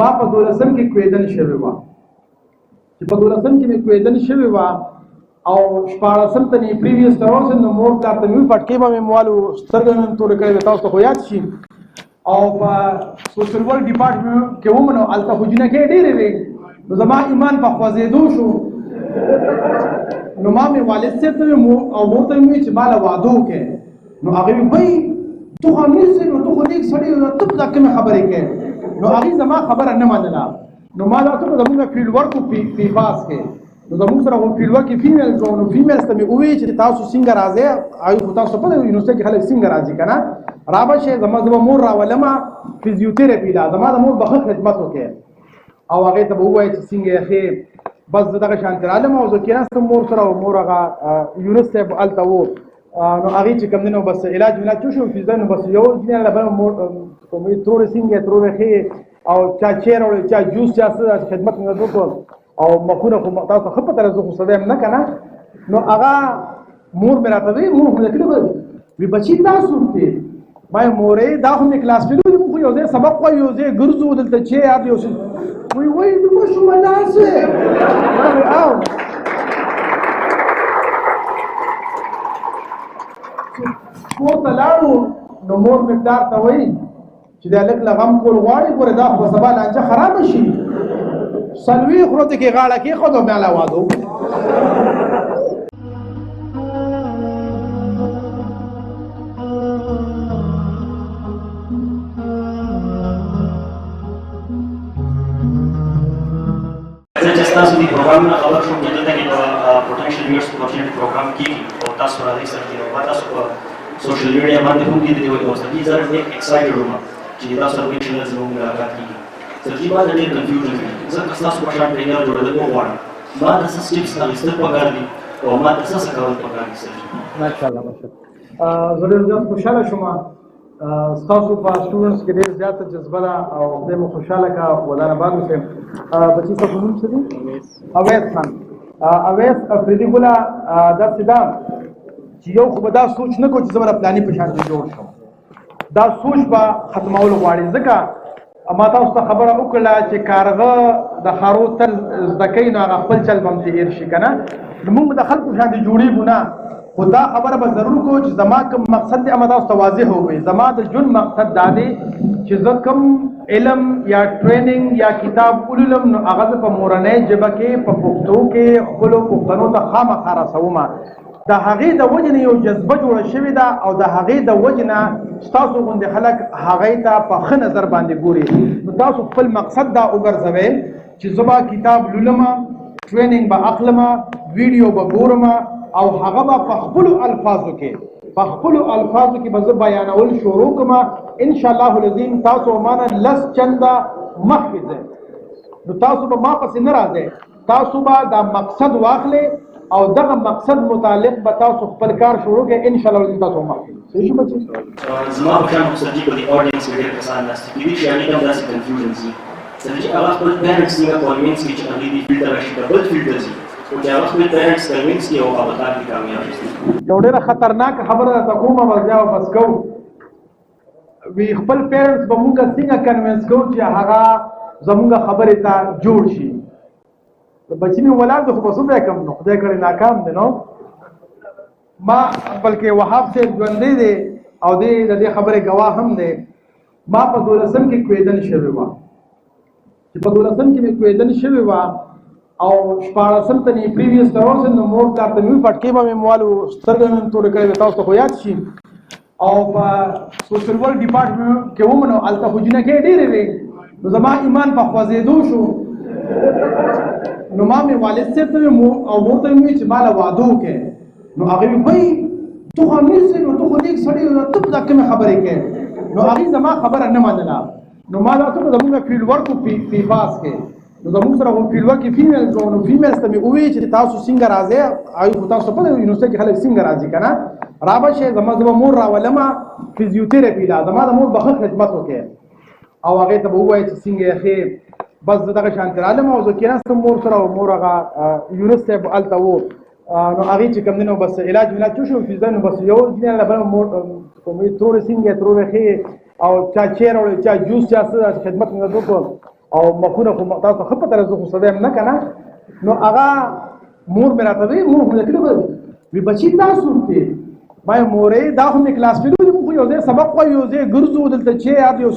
ما په 12 کې کویدن شوی و چې په 12 کې مې کویدن شوی و او 14 ته نه پریویس تروسن نو مور تا ته مې پټکې به مې موالو سترګې مې تور کړې تاسو خو یاد شي او په سوشل ورک ډپارټمنټ کې ومنو الته خجنه کې ډېرې وي نو زما ایمان په خوځېدو شو نو ما مې والد صاحب ته او مور ته مې چې مال وعده وکړ نو هغه وی تو هم نسې نو تو خو دې سړی ته په کومه خبرې کې نو هغه زما خبره نه منله نو ما دا څه زموږ فیلډ ورک په پاس کې نو زموږ سره په فیلډ ورک کې فیمیل کو نو فیمیل ته مې وې چې تاسو څنګه راځي آی تاسو په یونیورسيټي کې خلک څنګه راځي کنه رابشه زما مور راولما فزیوتراپی دا زما د مور بخښ خدمت وکړي او هغه ته وایي چې څنګه ښه بس دغه شان تراله مو ځکه نه مور سره مور هغه یونیورسيټي الته وو نو هغه چې کوم نو بس علاج ولا چوشو فیزا نو بس یو ځینې له بل مور کومې تور څنګه تور ښه او چا چیر او چا جوس چا خدمت نه وکړو او مخونه خو تاسو خپل تر زه خو سدم نه کنه نو هغه مور مې راته وی مور خو کړو وی بچی تاسو ته ما مورې دا هم کلاس پیلو مو یو ځای سبق وایو یو ځای ګرځو دلته چې یاد یو وی نو شو مناسه او کو تلاړو نو مور مې پلار ته وایي چې دا لږ لغم کول غواړي ګوره دا خو سبا لانجه خراب شي سلوي خروته کې غاړه کې خو مې علا وادو تاسو دې پروګرام نه خبر شو چې دلته کې پوتنشل یوز اپورچونټی پروګرام کې او تاسو راځي سره کې تاسو په سوشل میډیا باندې هم دې او تاسو دې زره دې ایکسایټډ وم چې تاسو سره کې زموږ ملاقات کیږي سرجی باندې ډېر کنفیوژن دي ځکه تاسو په شان ټرینر جوړول نه غواړم ما د سټیپس نه ستر پکار دي او ما د څه کول پکار دي سرجی ماشاءالله ماشاءالله ضرور زه خوشاله شوم تاسو په سټوډنټس کې ډېر زیاته جذبه ده او دې مو خوشاله کا ودانه باندې سم بچی تاسو نوم څه دي اویس خان اویس افریدی ګولا دا څه چې یو خو دا سوچ نه کو چې زموږ پلاني په شان جوړ شو دا سوچ به ختمول غواړي ځکه اما تاسو ته خبره وکړه چې کارغه د خارو تل زدکې نه هغه خپل چل بم تیر شي کنه موږ د خلکو شان جوړیږو نه خو دا خبره به ضرور کو چې زما کوم مقصد دی اما تاسو ته واضح وي زما د جون مقصد دا دی چې زه کوم علم یا ټریننګ یا کتاب ولولم نو هغه په مورنۍ ژبه کې په پښتو کې خپلو پښتنو ته خامخا رسوم د هغې د وجې نه یو جذبه جوړه شوې ده او د هغې د وجې نه ستاسو غوندې خلک هغې ته په ښه نظر باندې ګوري نو تاسو خپل مقصد دا وګرځوئ چې زه به کتاب لولم ټریننګ به اخلم ویډیو به ګورم او هغه به په خپلو الفاظو کې به زه بیانول شروع کوم ان شاء الله العظیم تاسو مانه لس چنده مخکې ځئ نو تاسو به ما پسې نه راځئ تاسو به دا مقصد واخلئ او دغه مقصد متعلق به تاسو خپل کار شروع کړئ ان شاء الله العظیم تاسو مخکې صحیح شو بچي زما په شان مقصد په دې اډینس کې ډېر کسان ناست دي چې یعنی کوم داسې کنفیوژن سي چې هغه خپل پیرنټس نه کونوینس کې چې هغه دې فلټر راشي په بل فلټر سي او چې هغه خپل پیرنټس کنوینس کې او هغه کار کې کامیاب شي یو ډېره خطرناک خبره ده کومه ورځه او بس کو وی خپل پیرنټس به موږ څنګه کنوینس کوو چې هغه زموږ خبرې ته جوړ شي بچی مې ولاد خو بسو بیا کم نو خدای کړي ناکام دي نو ما بلکې وهاب سے ژوندې دي او دې خبرې گواه هم دي ما په 12 کې کویدن شوی و چې په 12 کې مې کویدن شوی و او 14 ته نه پریویس تروسن نو مور تا ته مې پټکې به موالو سترګې مې تور کړې تاسو خو یاد شي او په سوشل ورک ډپارټمنټ کې ومنو الته خجنه کې ډېرې وي نو زما ایمان په خوځېدو شو نو ما مې والد صاحب ته او مور ته مې چې مال وعده وکړ نو هغه وی تو هم نسې نو تو خو دې سړی ته په کومه خبرې کې نو هغه زما خبره نه منله نو ما دا څه زموږ فیلډ ورک په پاس کې نو زموږ سره په فیلډ ورک کې فیمیل کو نو فیمیل ته مې وی چې تاسو څنګه راځي آی تاسو په یونیورسيټي کې خلک څنګه راځي کنه رابشه زما مور راولما فزیوتراپی دا زما د مور بخښ خدمت وکړي او هغه ته وایي چې څنګه ښه بس دغه شان تراله مو ځکه نه مور سره مور هغه یونیورسيټي الته وو نو هغه چې کوم نو بس علاج ولا چوشو فیزا نو بس یو ځینې له بل مور کومې تور څنګه تور ښه او چا چیر او چا جوس چا خدمت نه وکړو او مخونه خو تاسو خو په طرز خو سوي نه کنه نو هغه مور مې راته وی مور مې کړو وی بچی تاسو ته ما مورې دا هم کلاس پیلو دي خو یو ځای سبق خو یو ځای ګرځو دلته چې یاد یو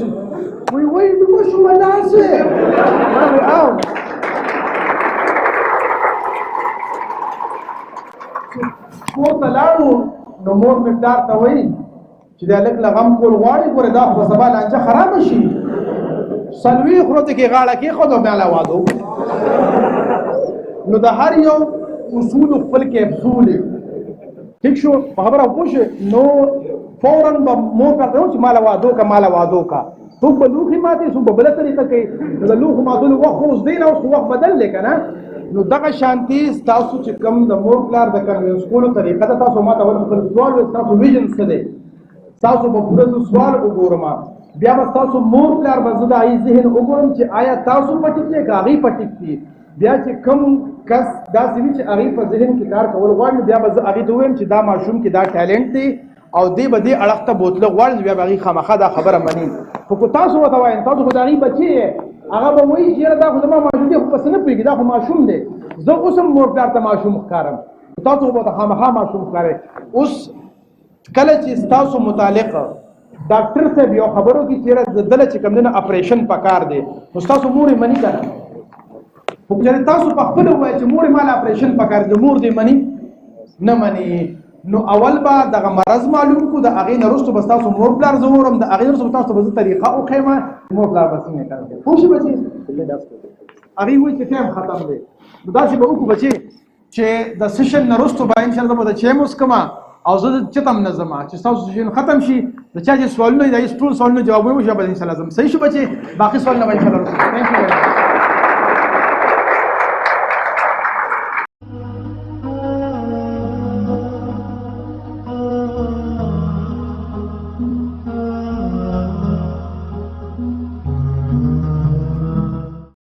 وی نو شو مناسه او کور ته لاړو نو مور مې پلار ته وایي چې دا لږ لغم کول غواړي ګوره دا خو سبا لانجه خرابه شي سلوي خرو ته کې غاړه کې خو دا بیا وادو نو د هر یو اصول خپل کیپسول ٹھیک شو په خبره پوښ نو فورا به مور ته چې مال وادو کا تو په لوخي ماته سو په بل طریقه کې د لوخ ماتلو وخت اوس دین او وخت بدل لیکنه نو دغه شانتي تاسو چې کم د مور پلار د کنوینس کولو طریقه ده تاسو ماته ول خپل سوال تاسو ویژن څه دی تاسو په پوره سوال وګورم بیا به تاسو مور پلار به زده ای ذهن وګورم چې آیا تاسو پټی کې کاغی پټی کې بیا چې کم کس دا سوي چې هغه په ذهن کې کار کول غواړي بیا به هغه ته وایم چې دا ماشوم کې دا ټالنت دی او دی به دی اړخته بوتله غواړي بیا به هغه خامخا دا خبره مني خو تاسو وته وایي تاسو خدای بچي هغه به وایي چې دا خو ما ماشوم دی خو پس نه پیږي دا خو ماشوم دی زه اوسم مور پلار ته ماشوم ښکارم تاسو به خامخا ماشوم ښکارئ اوس کله چې تاسو متعلق ډاکټر صاحب یو خبرو کې چیرې دله چې کوم نه اپریشن پکار دی نو تاسو مور یې منی کړه خو چې تاسو په خپل وایي چې مور مال اپریشن پکار دی مور دې منی نه منی نو اول با دغه مرض معلوم کو د اغه نرستو بس تاسو مور پلار زمورم د اغه نرستو تاسو په طریقه او خیمه مور پلار بس نه کوي خو شي بچي اغه وایي چې ټیم ختم دی نو دا چې به وکړو بچي چې د سیشن نرستو با ان شاء الله به چې مسکما او زه چې تم نظم چې تاسو سیشن ختم شي د چا چې سوالونه دی ټول سوالونه جوابونه وشي به ان شاء الله صحیح شو بچي باقي سوالونه به ان شاء الله